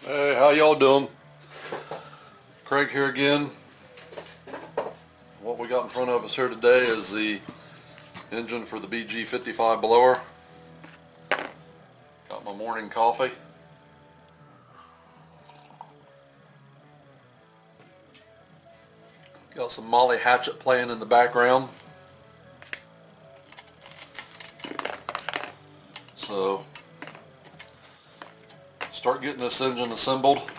Hey, how y'all doing? Craig here again. What we got in front of us here today is the engine for the BG55 blower. Got my morning coffee. Got some Molly Hatchet playing in the background. So, start getting this engine assembled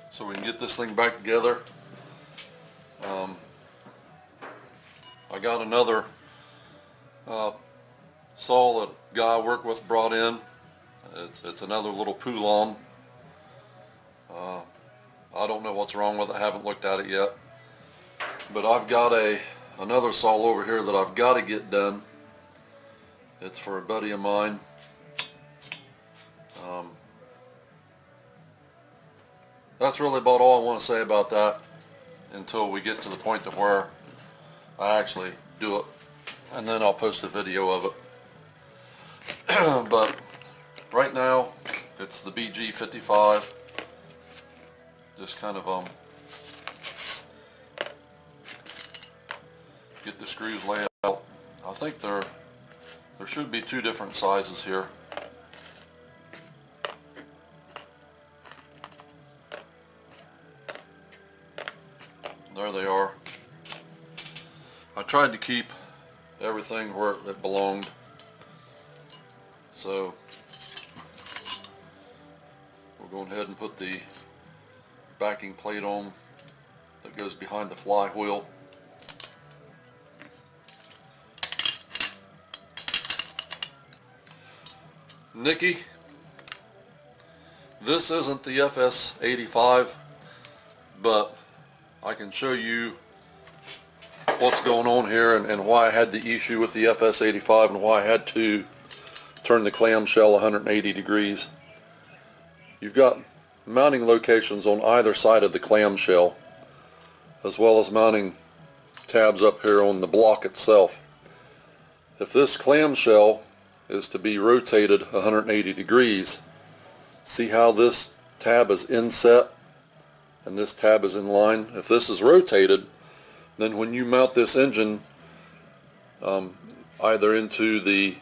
so we can get this thing back together. I got another saw that a guy I work with brought in. It's another little Poulon. I don't know what's wrong with it, I haven't looked at it yet. But I've got another saw over here that I've got to get done. It's for a buddy of mine. That's really about all I want to say about that until we get to the point of where I actually do it, and then I'll post a video of it. But right now it's the BG55. Just kind of get the screws laid out. I think there should be two different sizes here. There they are. I tried to keep everything where it belonged. So we're going ahead and put the backing plate on that goes behind the flywheel. Nikki, this isn't the FS85, but I can show you what's going on here and why I had the issue with the FS85 and why I had to turn the clamshell 180 degrees. You've got mounting locations on either side of the clamshell, as well as mounting tabs up here on the block itself. If this clamshell is to be rotated 180 degrees, see how this tab is inset and this tab is in line? If this is rotated, then when you mount this engine either into the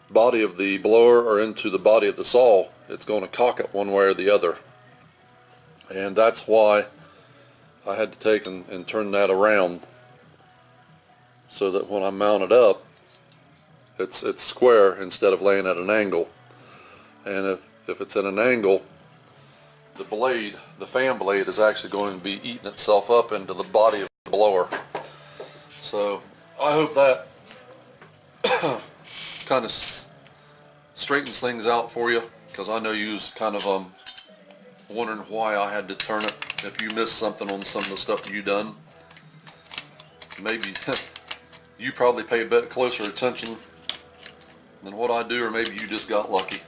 body of the blower or into the body of the saw, it's going to cock it one way or the other. And that's why I had to take and turn that around, so that when I mount it up, it's square instead of laying at an angle. And if it's at an angle, the blade, the fan blade, is actually going to be eating itself up into the body of the blower. So I hope that kind of straightens things out for you, because I know you was kind of wondering why I had to turn it. If you missed something on some of the stuff that you done, maybe you probably pay a bit closer attention than what I do, or maybe you just got lucky.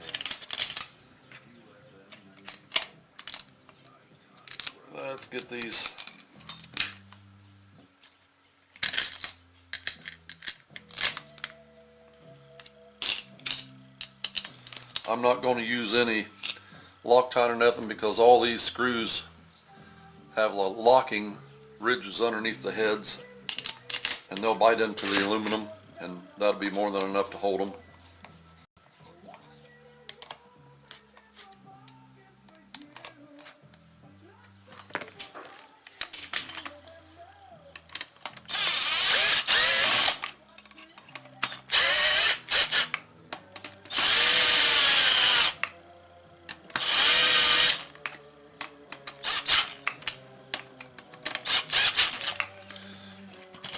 Let's get these. I'm not going to use any Loctite or nothing, because all these screws have locking ridges underneath the heads, and they'll bite into the aluminum, and that'll be more than enough to hold them.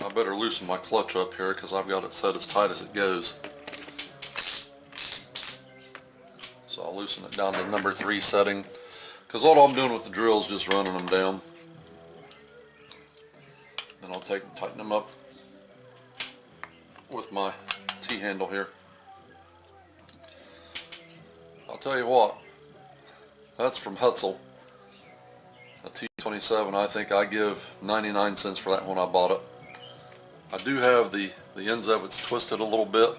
I better loosen my clutch up here, because I've got it set as tight as it goes. So I'll loosen it down to number 3 setting, because all I'm doing with the drill is just running them down. Then I'll take and tighten them up with my T-handle here. I'll tell you what, that's from Hutzel, a T27. I think I give 99 cents for that when I bought it. I do have the ends of it's twisted a little bit,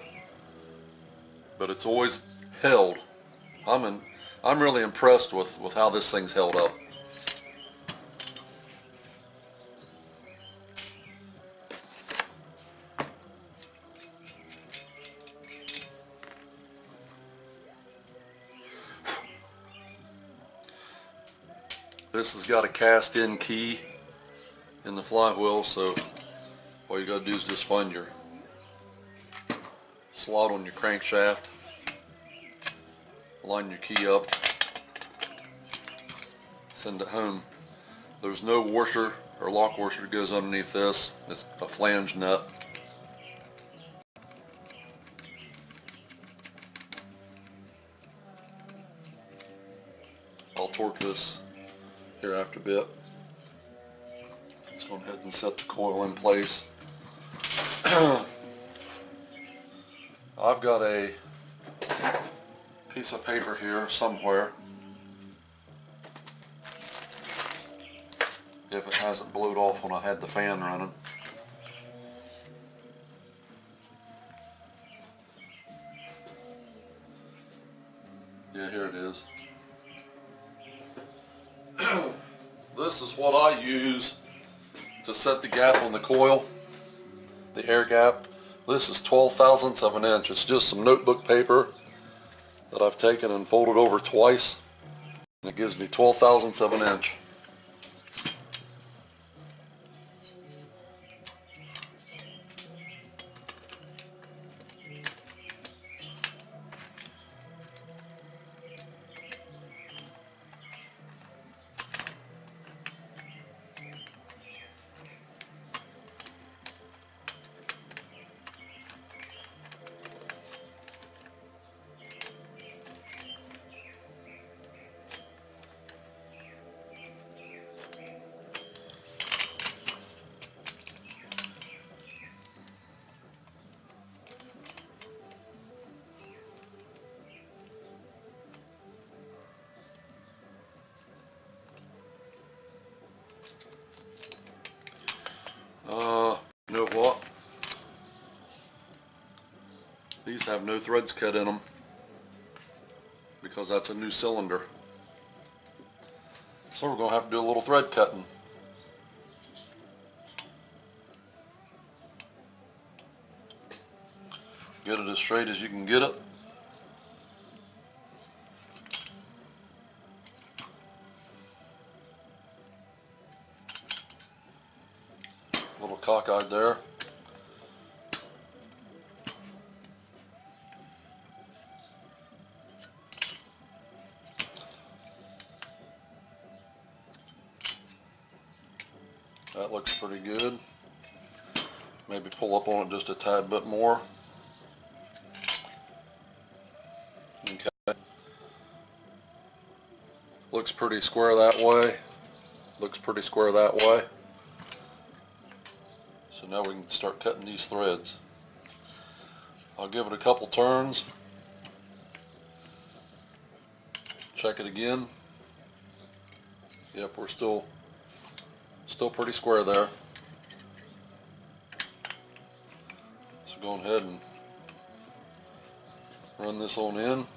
but it's always held. I'm really impressed with how this thing's held up. This has got a cast-in key in the flywheel, so all you gotta do is just find your slot on your crankshaft, line your key up, send it home. There's no washer or lock washer that goes underneath this. It's a flange nut. I'll torque this here after a bit. Let's go ahead and set the coil in place. I've got a piece of paper here somewhere. If it hasn't blowed off when I had the fan running. Yeah, here it is. This is what I use to set the gap on the coil, the air gap. This is 12 thousandths of an inch. It's just some notebook paper that I've taken and folded over twice, and it gives me 12 thousandths of an inch. You know what? These have no threads cut in them because that's a new cylinder. So we're going to have to do a little thread cutting. Get it as straight as you can get it. A little cockeyed there. That looks pretty good. Maybe pull up on it just a tad bit more. Okay. Looks pretty square that way. Looks pretty square that way. So now we can start cutting these threads. I'll give it a couple turns. Check it again. Yep, we're still pretty square there. So go ahead and run this on in.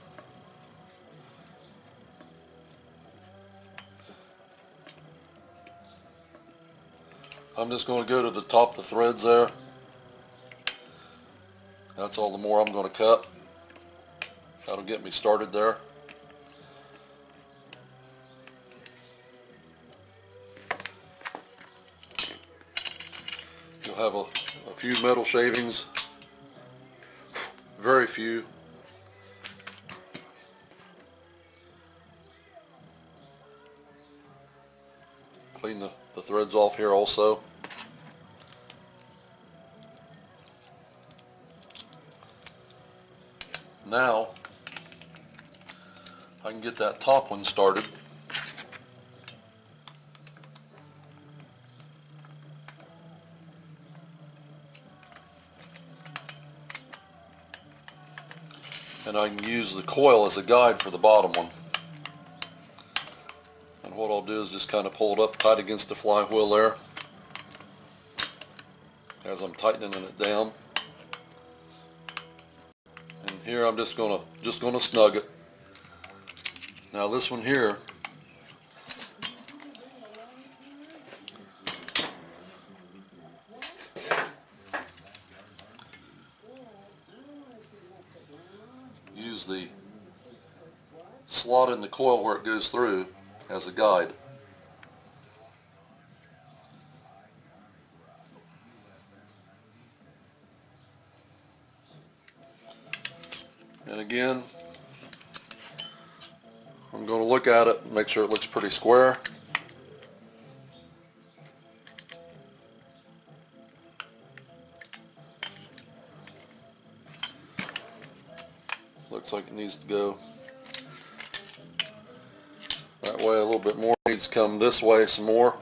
I'm just going to go to the top of the threads there. That's all the more I'm going to cut. That'll get me started there. You'll have a few metal shavings, very few. Clean the threads off here also. Now I can get that top one started. And I can use the coil as a guide for the bottom one. And what I'll do is just kind of pull it up tight against the flywheel there as I'm tightening it down. And here I'm just gonna snug it. Now this one here, use the slot in the coil where it goes through as a guide. And again, I'm going to look at it and make sure it looks pretty square. Looks like it needs to go that way a little bit more. It needs to come this way some more.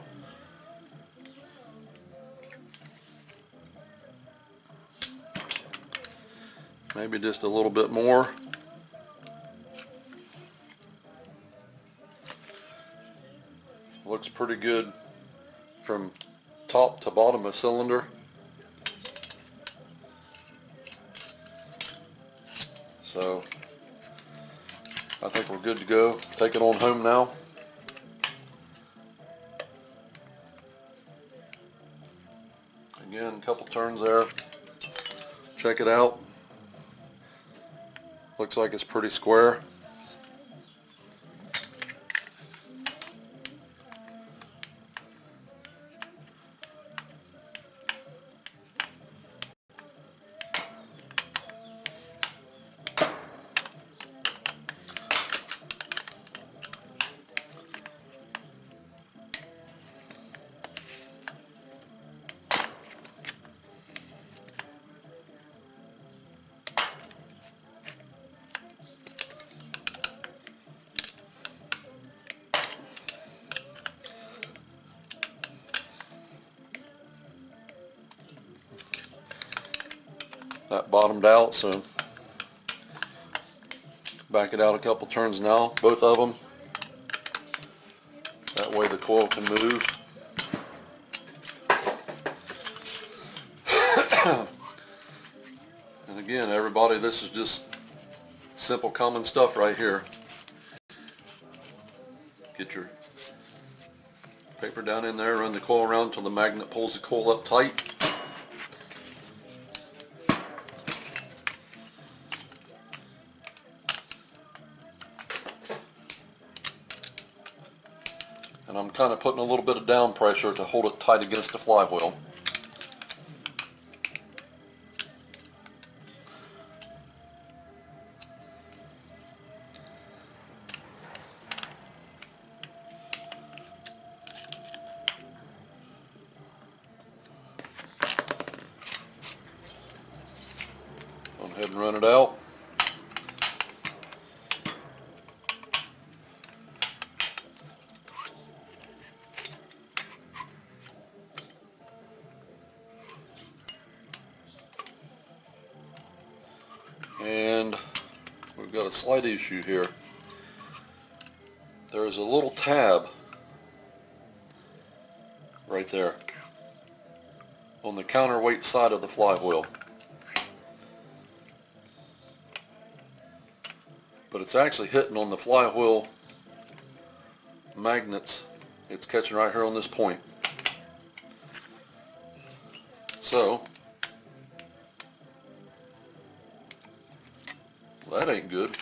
Maybe just a little bit more. Looks pretty good from top to bottom of cylinder. So I think we're good to go. Take it on home now. Again, a couple turns there. Check it out. Looks like it's pretty square. That bottomed out, so back it out a couple turns now, both of them. That way the coil can move. And again, everybody, this is just simple common stuff right here. Get your paper down in there, run the coil around until the magnet pulls the coil up tight. And I'm kind of putting a little bit of down pressure to hold it tight against the flywheel. Go ahead and run it out. And we've got a slight issue here. There's a little tab right there on the counterweight side of the flywheel. But it's actually hitting on the flywheel magnets. It's catching right here on this point. So that ain't good.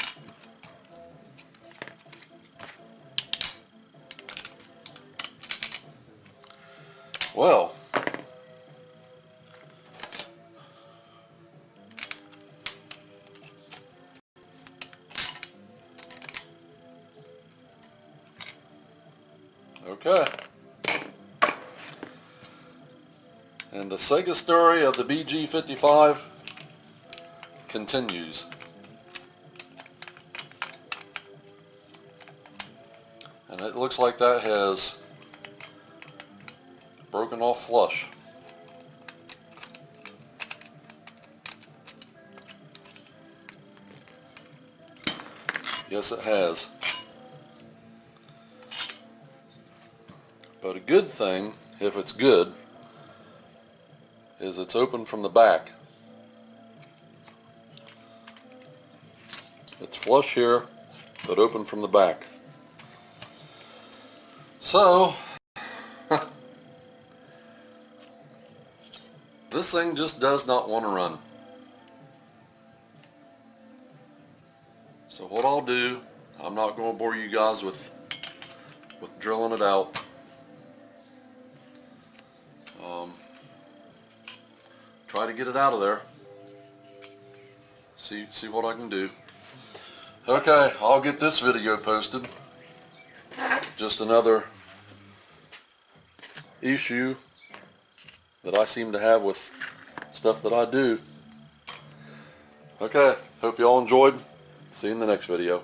Well, okay. And the Sega story of the BG55 continues. And it looks like that has broken off flush. Yes, it has. But a good thing, if it's good, is it's open from the back. It's flush here, but open from the back. So, this thing just does not want to run. So what I'll do, I'm not going to bore you guys with drilling it out. Try to get it out of there. See what I can do. Okay, I'll get this video posted. Just another issue that I seem to have with stuff that I do. Okay, hope y'all enjoyed. See you in the next video.